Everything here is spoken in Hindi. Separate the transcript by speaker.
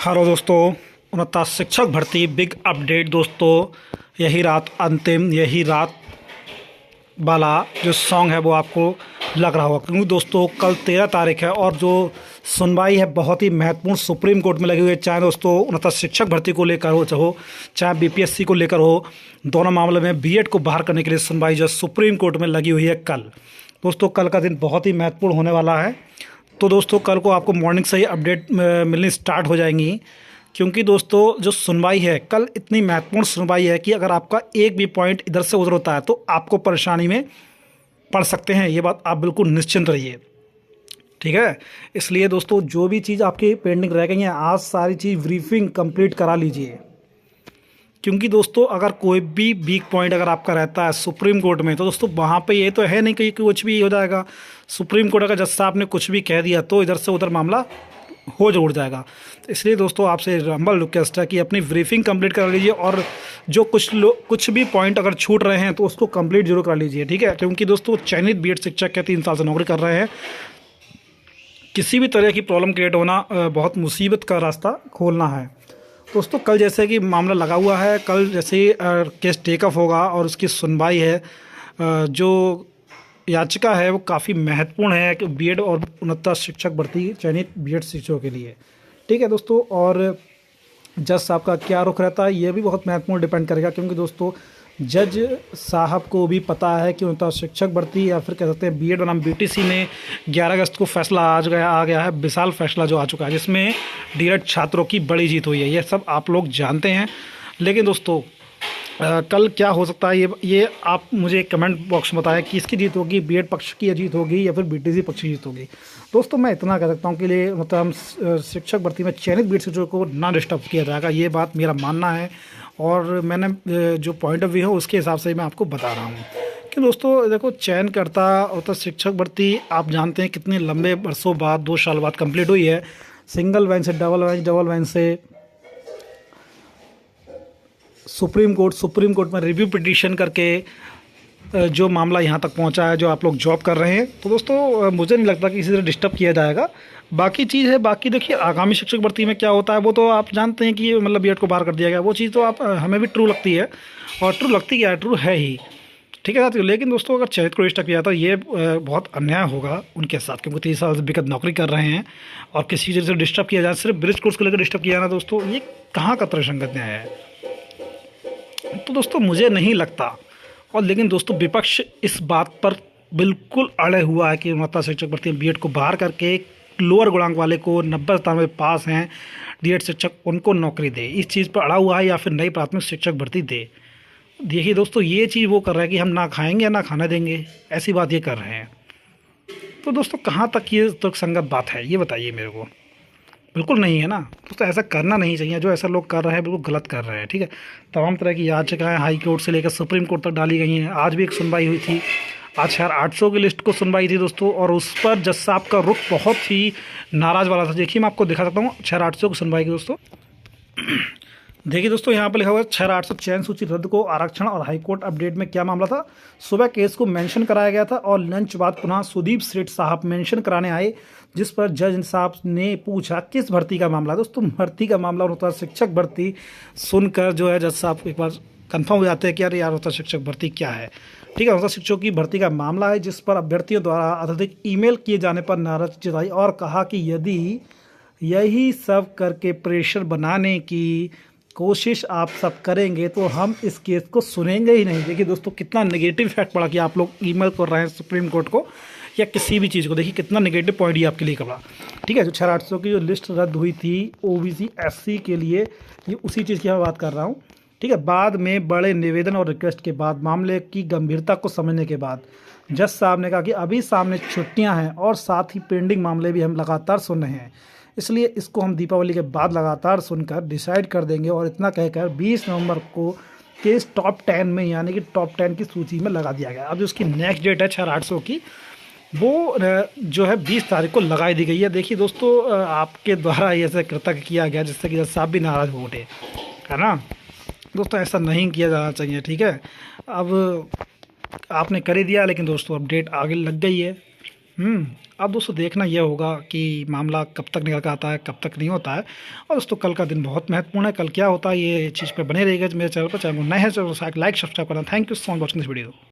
Speaker 1: हेलो दोस्तों, उन्नत शिक्षक भर्ती बिग अपडेट। दोस्तों यही रात अंतिम, यही रात वाला जो सॉन्ग है वो आपको लग रहा होगा, क्योंकि दोस्तों कल 13 तारीख है और जो सुनवाई है बहुत ही महत्वपूर्ण सुप्रीम कोर्ट में लगी हुई है। चाहे दोस्तों उन्नत शिक्षक भर्ती को लेकर चाहे बीपीएससी को लेकर हो, दोनों मामले में बीएड को बाहर करने के लिए सुनवाई जो सुप्रीम कोर्ट में लगी हुई है कल। दोस्तों कल का दिन बहुत ही महत्वपूर्ण होने वाला है। तो दोस्तों कल को आपको मॉर्निंग से ही अपडेट मिलनी स्टार्ट हो जाएंगी, क्योंकि दोस्तों जो सुनवाई है कल इतनी महत्वपूर्ण सुनवाई है कि अगर आपका एक भी पॉइंट इधर से उधर होता है तो आपको परेशानी में पड़ सकते हैं। ये बात आप बिल्कुल निश्चिंत रहिए, ठीक है। इसलिए दोस्तों जो भी चीज़ आपकी पेंडिंग रह गई है आज सारी चीज़ ब्रीफिंग कंप्लीट करा लीजिए, क्योंकि दोस्तों अगर कोई भी वीक पॉइंट अगर आपका रहता है सुप्रीम कोर्ट में तो दोस्तों वहाँ पे ये तो है नहीं कि कुछ भी हो जाएगा। सुप्रीम कोर्ट अगर जज साहब ने कुछ भी कह दिया तो इधर से उधर मामला हो जरूर जाएगा। तो इसलिए दोस्तों आपसे हम्बल रिक्वेस्ट है कि अपनी ब्रीफिंग कंप्लीट कर लीजिए, और जो कुछ भी पॉइंट अगर छूट रहे हैं तो उसको कंप्लीट जरूर कर लीजिए, ठीक है। क्योंकि दोस्तों चयनित बीएड शिक्षक के 3 साल से नौकरी कर रहे हैं, किसी भी तरह की प्रॉब्लम क्रिएट होना बहुत मुसीबत का रास्ता खोलना है। दोस्तों कल जैसे कि मामला लगा हुआ है, कल जैसे केस टेक ऑफ होगा और उसकी सुनवाई है, जो याचिका है वो काफ़ी महत्वपूर्ण है कि बीएड और उन्नत शिक्षक भर्ती चयनित बीएड शिक्षकों के लिए, ठीक है दोस्तों। और जज साहब का क्या रुख रहता है ये भी बहुत महत्वपूर्ण डिपेंड करेगा, क्योंकि दोस्तों जज साहब को भी पता है कि उन्नत शिक्षक भर्ती या फिर कह सकते हैं बीएड बनाम बीटीसी में 11 अगस्त को फैसला आ गया है, विशाल फैसला जो आ चुका है, जिसमें डीएड छात्रों की बड़ी जीत हुई है। ये सब आप लोग जानते हैं। लेकिन दोस्तों कल क्या हो सकता है ये आप मुझे कमेंट बॉक्स में बताएं कि इसकी जीत होगी, बीएड पक्ष की जीत होगी या फिर बीटीसी पक्ष की जीत होगी। दोस्तों मैं इतना कह सकता हूँ कि लिए मतलब हम शिक्षक भर्ती में चयनित बीएड शिक्षकों को ना डिस्टर्ब किया जाएगा, ये बात मेरा मानना है। और मैंने जो पॉइंट ऑफ व्यू है उसके हिसाब से मैं आपको बता रहा हूँ कि दोस्तों देखो चयनकर्ता और शिक्षक भर्ती आप जानते हैं कितने लंबे वर्षों बाद 2 साल बाद कंप्लीट हुई है। सिंगल बेंच से डबल बेंच से सुप्रीम कोर्ट में रिव्यू पिटीशन करके जो मामला यहाँ तक पहुँचा है, जो आप लोग जॉब कर रहे हैं। तो दोस्तों मुझे नहीं लगता कि इसी तरह डिस्टर्ब किया जाएगा। बाकी चीज़ है, बाकी देखिए आगामी शिक्षक भर्ती में क्या होता है वो तो आप जानते हैं कि मतलब बीएड को बाहर कर दिया गया, वो चीज़ तो आप हमें भी ट्रू लगती है, और ट्रू लगती क्या है, ट्रू है ही, ठीक है साथियों। लेकिन दोस्तों अगर चयनित को डिस्टर्ब किया तो ये बहुत अन्याय होगा उनके साथ, क्योंकि 30 साल से बेकत नौकरी कर रहे हैं और किसी चीज़ से डिस्टर्ब किया जाए, सिर्फ ब्रिज कोर्स को लेकर डिस्टर्ब किया ना दोस्तों, ये कहाँ का तर्कसंगत न्याय है। तो दोस्तों मुझे नहीं लगता, और लेकिन दोस्तों विपक्ष इस बात पर बिल्कुल अड़े हुआ है कि उन्नत शिक्षक भर्ती बीएड को बाहर करके लोअर गुणांक वाले को 90 पास हैं बीएड शिक्षक उनको नौकरी दे। इस चीज़ पर अड़ा हुआ है, या फिर नई प्राथमिक शिक्षक भर्ती दे। देखिए दोस्तों ये चीज़ वो कर रहा है कि हम ना खाएंगे या ना खाना देंगे, ऐसी बात ये कर रहे हैं। तो दोस्तों कहाँ तक ये तर्कसंगत बात है ये बताइए मेरे को। बिल्कुल नहीं है ना दोस्तों, ऐसा करना नहीं चाहिए। जो ऐसा लोग कर रहे हैं बिल्कुल गलत कर रहे हैं, ठीक है। तमाम तरह की याचिकाएं हाई कोर्ट से लेकर सुप्रीम कोर्ट तक डाली गई हैं। आज भी एक सुनवाई हुई थी, आज 800 की लिस्ट को सुनवाई थी दोस्तों, और उस पर जज साहब का रुख बहुत ही नाराज़ वाला था। देखिए मैं आपको दिखा सकता हूँ 800 की सुनवाई की दोस्तों। देखिए दोस्तों यहाँ पर लिखा हुआ है 800 चयन सूची रद्द को आरक्षण और हाईकोर्ट अपडेट में क्या मामला था। सुबह केस को मेंशन कराया गया था और लंच बाद पुनः सुदीप सेठ साहब मेंशन कराने आए, जिस पर जज साहब ने पूछा किस भर्ती का मामला। दोस्तों भर्ती का मामला होता है शिक्षक भर्ती। सुनकर जो है जज साहब एक बार कंफर्म हो जाते हैं कि अरे यार होता शिक्षक भर्ती क्या है, ठीक है। होता शिक्षकों की भर्ती का मामला है, जिस पर अभ्यर्थियों द्वारा अत्यधिक ईमेल किए जाने पर नाराजगी जताई और कहा कि यदि यही सब करके प्रेशर बनाने की कोशिश आप सब करेंगे तो हम इस केस को सुनेंगे ही नहीं। देखिए दोस्तों कितना नेगेटिव इफेक्ट पड़ा कि आप लोग ईमेल कर रहे हैं सुप्रीम कोर्ट को या किसी भी चीज़ को। देखिए कितना नेगेटिव पॉइंट ये आपके लिए करा, ठीक है। जो 800 की जो लिस्ट रद्द हुई थी ओबीसी एससी के लिए, ये उसी चीज़ की मैं बात कर रहा हूँ, ठीक है। बाद में बड़े निवेदन और रिक्वेस्ट के बाद मामले की गंभीरता को समझने के बाद जज साहब ने कहा कि अभी सामने छुट्टियाँ हैं और साथ ही पेंडिंग मामले भी हम लगातार सुन रहे हैं, इसलिए इसको हम दीपावली के बाद लगातार सुनकर डिसाइड कर देंगे। और इतना कहकर 20 नवंबर को केस टॉप 10 में यानी कि टॉप 10 की सूची में लगा दिया गया। अब जो उसकी नेक्स्ट डेट है 800 की, वो जो है 20 तारीख को लगाई दी गई है। देखिए दोस्तों आपके द्वारा ऐसे कृतज्ञ किया गया जिससे कि जज साहब भी नाराज़ हो उठे, है ना दोस्तों। ऐसा नहीं किया जाना चाहिए, ठीक है। अब आपने कर ही दिया, लेकिन दोस्तों अपडेट आगे लग गई है। अब दोस्तों देखना यह होगा कि मामला कब तक निकल कर आता है, कब तक नहीं होता है। और दोस्तों कल का दिन बहुत महत्वपूर्ण है, कल क्या होता है ये चीज़ पे बने रहिएगा मेरे चैनल पर। चैनल को नए हैं, चैनल को लाइक सब्सक्राइब करना। Thank you so much watching this video.